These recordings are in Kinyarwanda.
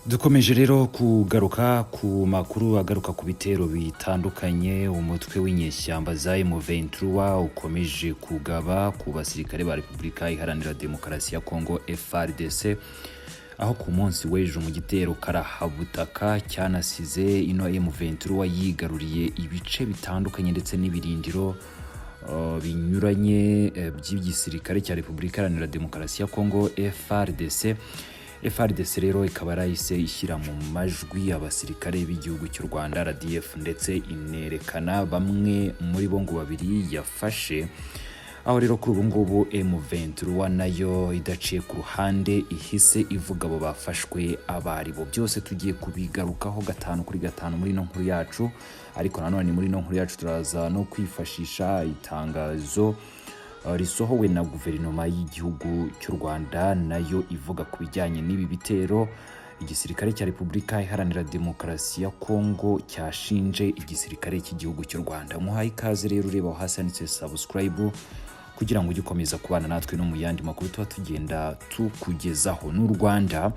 Dukomeje rero kugaruka ku makuru agaruka ku bitero bitandukanye umutwe w'inyeshyamba za M23 ukomeje kugaba ku basirikare ba Repubulika Iharanira Demokarasi ya Kongo FARDC, aho ku munsi w'ejo mu gitero karahabutaka cyanasize ino M23 yigaruriye ibice bitandukanye ndetse n'ibirindiro binyuranye by'igisirikare cya Repubulika Iharanira Demokarasi ya Kongo FARDC. FARDC rero ikaba yarahise ishyira mu majwi abasirikare b'igihugu cy'u Rwanda RDF ndetse inerekana bamwe muri bo ngo babiri yafashe, aho rero kuri ubu ngubu M23 nayo idaciye ku ruhande ihise ivuga abo bafashwe abaribo. Byose tugiye kubigarukaho gatanu kuri gatanu muri no nkuru yacu, ariko nanone muri no nkuru yacu turaza no kwifashisha itangazo risohowe na guverinoma y'igihugu cy'u Rwanda nayo ivuga ku bijyanye n'ibi bitero igisirikare cya Repubulika Iharanira Demokarasi ya Kongo cyashinje igisirikare cy'igihugu cy'u Rwanda. Muhaye ikaze rero, ureba hasi handitse subscribe kugira ngo ujye ukomeza kubana natwe no mu yandi makuru tuba tugenda tukugezaho. N'u Rwanda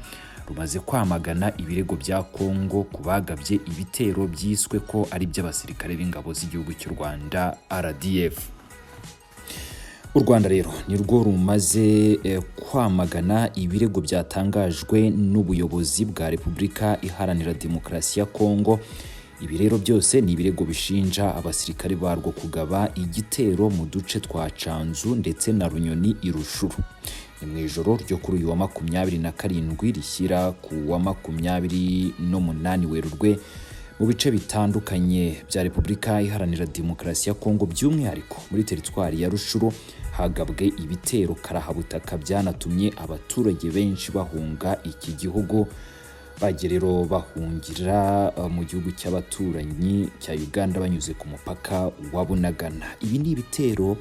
rumaze kwamagana ibirego bya Kongo kubagabye ibitero byiswe ko ari by'abasirikare b'ingabo z'igihugu cy'u Rwanda RDF. U Rwanda rero nirwo rumaze kwamagana ibirego byatangajwe n'ubuyobozi bwa Repubulika Iharanira Demokarasi ya Kongo. Ibi rero byose ni ibirego bishinja abasirikare barwo kugaba igitero mu duce twa Canzu ndetse na Runyoni i Rushuru. Ni mu ijoro ryo kuri uyu wa 27 rishyira ku wa 28 Werurwe mu bice bitandukanye bya Repubulika Iharanira Demokarasi ya Kongo, by'umwihariko muri teritwari ya Rushuru hagabwe ibitero karahabutaka byanatumye abaturage benshi bahunga iki gihugu, bagerero bahungira mu gihugu cy'abaturanyi cya Uganda banyuze ku mupaka wa Bunagana. Ibi ni ibitero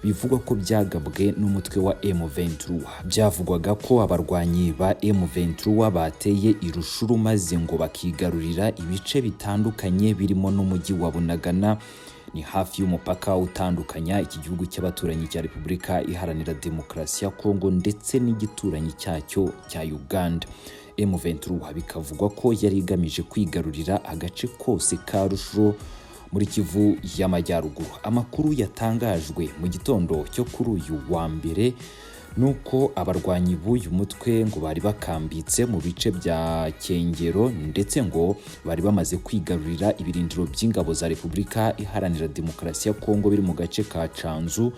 bivugwa ko byagabwe n'umutwe wa M23. Byavugwaga ko abarwanyi ba M23 bateye i Rushuru maze ngo bakigarurira ibice bitandukanye birimo n'umujyi wa Bunagana, ni hafi y'umupaka utandukanya iki gihugu cy'abaturanyi cya Repubulika Iharanira Demokarasi ya Kongo ndetse n'igituranyi cyacyo cya Uganda. M23 bikavugwa ko yari igamije kwigarurira agace kose ka Rushuru muri Kivu y'Amajyaruguru. Amakuru yatangajwe mu gitondo cyo kuri uyu wa mbere nuko abarwanyi b'uyu mutwe ngo bari bakambitse mu bice bya Kengero ndetse ngo bari bamaze kwigarurira ibirindiro by'ingabo za Repubulika Iharanira Demokarasi ya Kongo biri mu gace ka Canzu,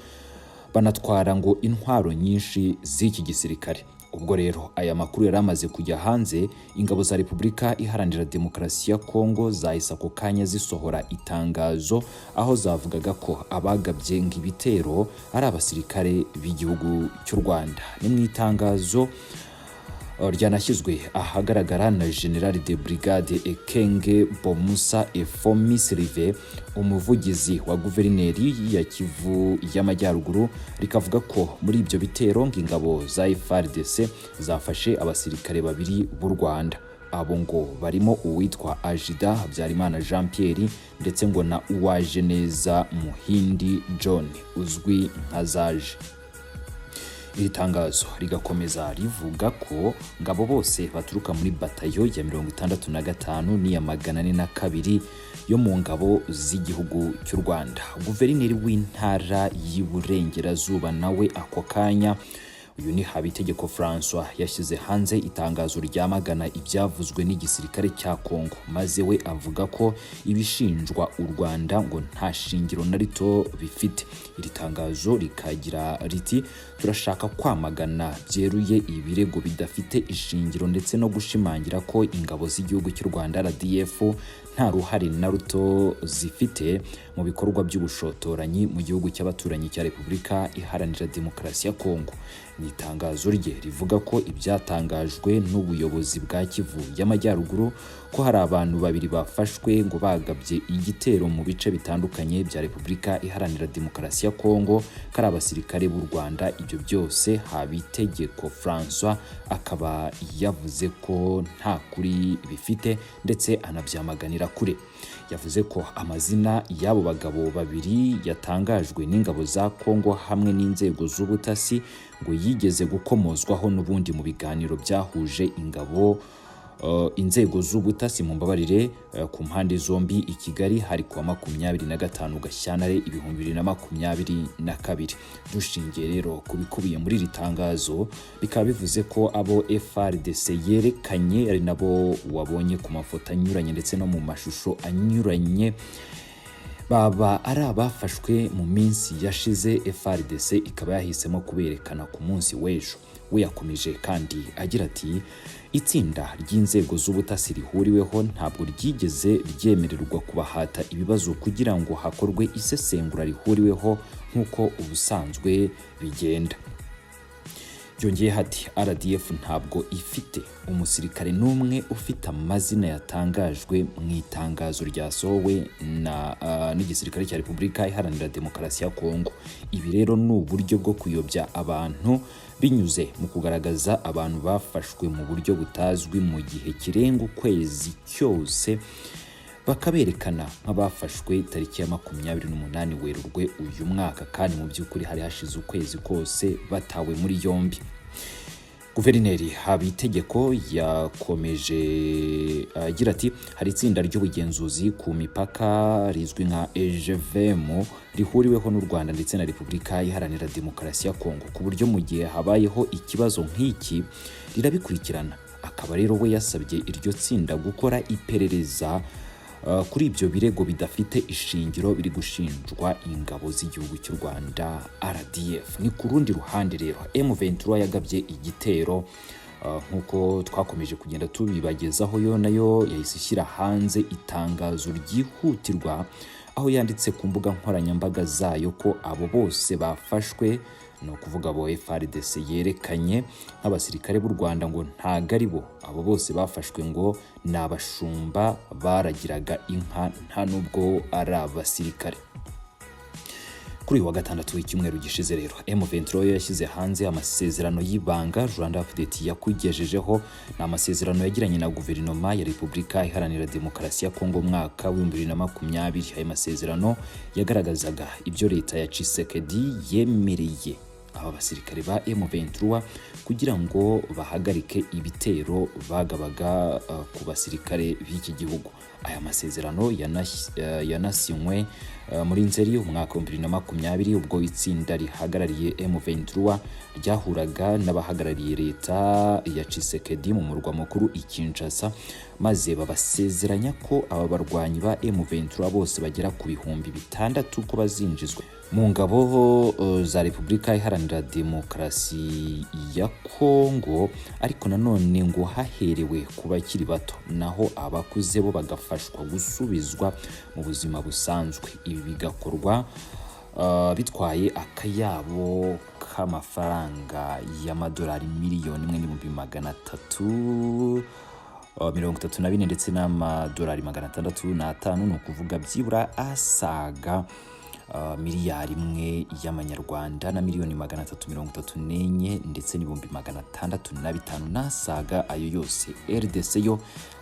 banatwara ngo intwaro nyinshi z'iki gisirikare. Ubwo rero aya makuru yari amaze kujya hanze, ingabo za Repubulika Iharanira Demokarasi ya Kongo zahise ako kanya zisohora itangazo aho zavugaga ko abagabye ibitero ari abasirikare b'igihugu cy'u Rwanda. Ni mu itangazo ryanashyizwe ahagaragara na General de Brigade Ekenge Bomusa Efomi Silive, umuvugizi wa guverineri ya Kivu y'Amajyaruguru, rikavuga ko muri ibyo bitero ingabo za FARDC zafashe abasirikare babiri b'u Rwanda. Abo ngo barimo uwitwa Ajida Habyarimana Jean Pierre ndetse ngo na Uwajeneza Muhindi John uzwi nka Zaje. Iri tangazo rigakomeza rivuga ko ngabo bose baturuka muri batayo ya 65 n'iya 402 yo mu ngabo z'igihugu cy'u Rwanda. Guverineri w'intara y'Iburengerazuba nawe ako kanya, uyu ni Habitegeko François, yashyize hanze itangazo ryamagana ibyavuzwe n'igisirikare cya Kongo, maze we avuga ko ibishinjwa u Rwanda ngo nta shingiro na rito bifite. Iri tangazo rikagira riti: turashaka kwamagana byeruye ibirego bidafite ishingiro ndetse no gushimangira ko ingabo z'igihugu cy'u Rwanda RDF nta ruhare na ruto zifite mu bikorwa by'ubushotoranyi mu gihugu cy'abaturanyi cya Repubulika Iharanira Demokarasi ya Kongo. Ni itangazo rye rivuga ko ibyatangajwe n'ubuyobozi bwa Kivu y'Amajyaruguru ko hari abantu babiri bafashwe ngo bagabye igitero mu bice bitandukanye bya Repubulika Iharanira Demokarasi ya Kongo kari abasirikare b'u Rwanda. Ibyo byose Habitegeko François akaba yavuze ko nta kuri bifite ndetse anabyamaganira kure. Yavuze ko amazina y'abo bagabo babiri yatangajwe n'ingabo za Kongo hamwe n'inzego z'ubutasi ngo yigeze gukomozwaho n'ubundi mu biganiro byahuje ingabo inzego z'ubutasi mu mbabarire ku mpande zombi i Kigali hari kuwa 25 Gashyantare 2022. Dushingiye rero kubikubiye muri iri tangazo, bikaba bivuze ko abo FARDC yerekanye ari nabo wabonye ku mafoto anyuranye ndetse no mu mashusho anyuranye baba ari abafashwe mu minsi yashize. FARDC ikaba yahisemo kuberekana ku munsi w'ejo. We yakomeje kandi agira ati itsinda ry'inzego z'ubutasi rihuriweho ntabwo ryigeze ryemererwa kubahata ibibazo kugira ngo hakorwe isesengura rihuriweho nk'uko ubusanzwe bigenda. Byongeye hati RDF ntabwo ifite umusirikare n'umwe ufite amazina yatangajwe mu itangazo ryasohowe n'igisirikare cya Repubulika Iharanira Demokarasi ya Kongo. Ibi rero ni uburyo bwo kuyobya abantu binyuze mu kugaragaza abantu bafashwe mu buryo butazwi mu gihe kirenga ukwezi cyose, bakaberekana nk'abafashwe tariki ya 28 Werurwe uyu mwaka, kandi mu by'ukuri hari hashize ukwezi kose batawe muri yombi. Guverineri Habitegeko yakomeje agira ati hari itsinda ry'ubugenzuzi ku mipaka rizwi nka EGVM rihuriweho n'u Rwanda ndetse na Repubulika Iharanira Demokarasi ya Kongo, ku buryo mu gihe habayeho ikibazo nk'iki rirabikurikirana. Akaba rero we yasabye iryo tsinda gukora iperereza kuri ibyo birego bidafite ishingiro biri gushinjwa ingabo z'igihugu cy'u Rwanda RDF. Ni ku rundi ruhande rero M23 yagabye igitero nkuko twakomeje kugenda tubibagezaho, yo nayo yahise ishyira hanze itangazo ryihutirwa aho yanditse ku mbuga nkoranyambaga zayo ko abo bose bafashwe, no kuvuga abo FARDC yerekanye nk'abasirikare b'u Rwanda ngo ntago ari bo. Abo bose bafashwe ngo ni abashumba baragiraga inka nta nubwo ari abasirikare. Kuri uyu wa gatandatu w'icyumweru gishize rero M23 yashyize hanze amasezerano y'ibanga Rwanda Update yakugejejeho. Ni amasezerano yagiranye na guverinoma ya Repubulika Iharanira Demokarasi ya Kongo mwaka wa 2020. Aya masezerano yagaragazaga ibyo leta ya Tshisekedi yemereye aba basirikare ba M23 kugira ngo bahagarike ibitero bagabaga ku basirikare b'iki gihugu. Aya masezerano yanasinywe muri Nzeri umwaka wa 2020 ubwo itsinda rihagarariye M23 ryahuraga n'abahagarariye leta ya Tshisekedi mu murwa mukuru i Kinshasa, maze babasezeranya ko aba barwanyi ba M23 bose bagera ku 6,000 ko bazinjizwa mu ngabo za Repubulika Iharanira Demokarasi ya Kongo, ariko nanone ngo haherewe ku bakiri bato, naho abakuze bo bagafashwa gusubizwa mu buzima busanzwe. Ibi bigakorwa bitwaye akayabo k'amafaranga y'amadolari miliyoni 1,334 ndetse n'amadolari 605, ni ukuvuga byibura asaga miliyari 1 y'amanyarwanda na miliyoni 334 ndetse n'ibihumbi 605 nasaga ayo yose. RDC yo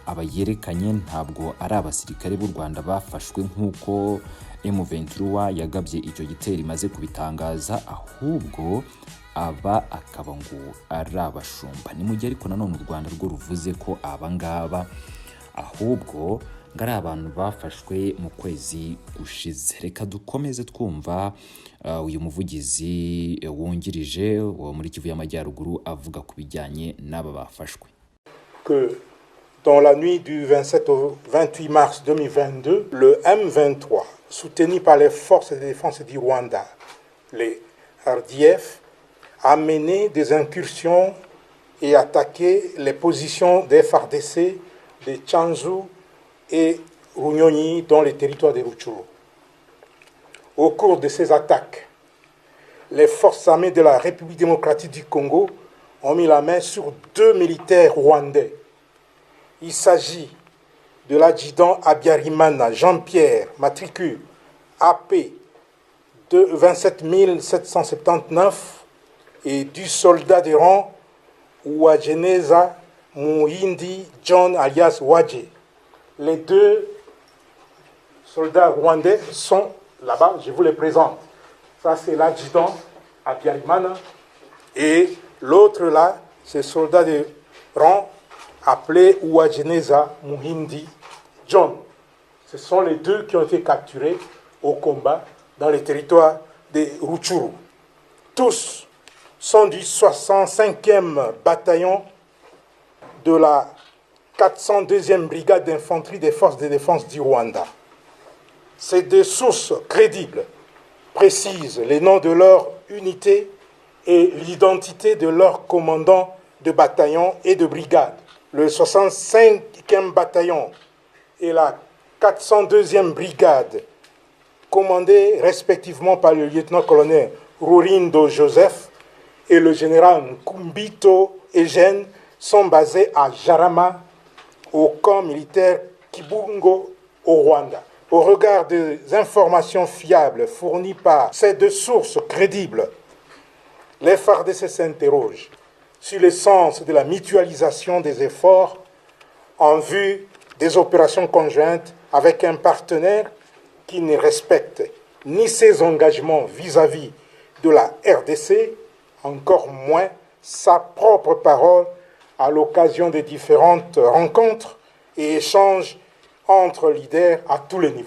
abayerekanye ntabwo ari abasirikare b'u Rwanda bafashwe nk'uko M23 yagabye icyo gitero imaze kubitangaza, ahubwo aba akaba ngo ari abashumba. Ni mu gihe ariko nanone u Rwanda rwo ruvuze ko abangaba ahubwo ngari abantu bafashwe mu kwezi gushize. Reka dukomeze twumva uyu muvugizi wungirije wo muri Kivu y'Amajyaruguru avuga ku bijyanye n'aba bafashwe. Que dans la nuit du 27 au 28 mars 2022, le M23, soutenu par les forces de défense du Rwanda, les RDF, a mené des incursions et attaqué les positions des FARDC de Tchanzu et Runyonyi dans les territoires de Rutshuru. Au cours de ces attaques, les forces armées de la République démocratique du Congo ont mis la main sur 2 militaires rwandais. Il s'agit de l'adjudant Habyarimana Jean-Pierre, matricule AP de 27 779, et du soldat de rang Uwajeneza Muhindi John alias Wadje. Les 2 soldats rwandais sont là-bas, je vous les présente. Ça, c'est l'adjudant Habyarimana. Et l'autre là, c'est soldat de rang appelé Uwajeneza Muhindi John. Ce sont les deux qui ont été capturés au combat dans les territoires de Rutshuru. Tous sont du 65e bataillon de la 402e brigade d'infanterie des forces de défense du Rwanda. Ces deux sources crédibles précisent les noms de leur unité et l'identité de leurs commandants de bataillon et de brigade. Le 65e bataillon et la 402e brigade, commandés respectivement par le lieutenant-colonel Rurindo Joseph et le général Nkumbito Eugène, sont basés à Jarama, au camp militaire Kibungo, au Rwanda. Au regard des informations fiables fournies par ces deux sources crédibles, les FARDC s'interrogent sur le sens de la mutualisation des efforts en vue des opérations conjointes avec un partenaire qui ne respecte ni ses engagements vis-à-vis de la RDC, encore moins sa propre parole à l'occasion des différentes rencontres et échanges entre leaders à tous les niveaux.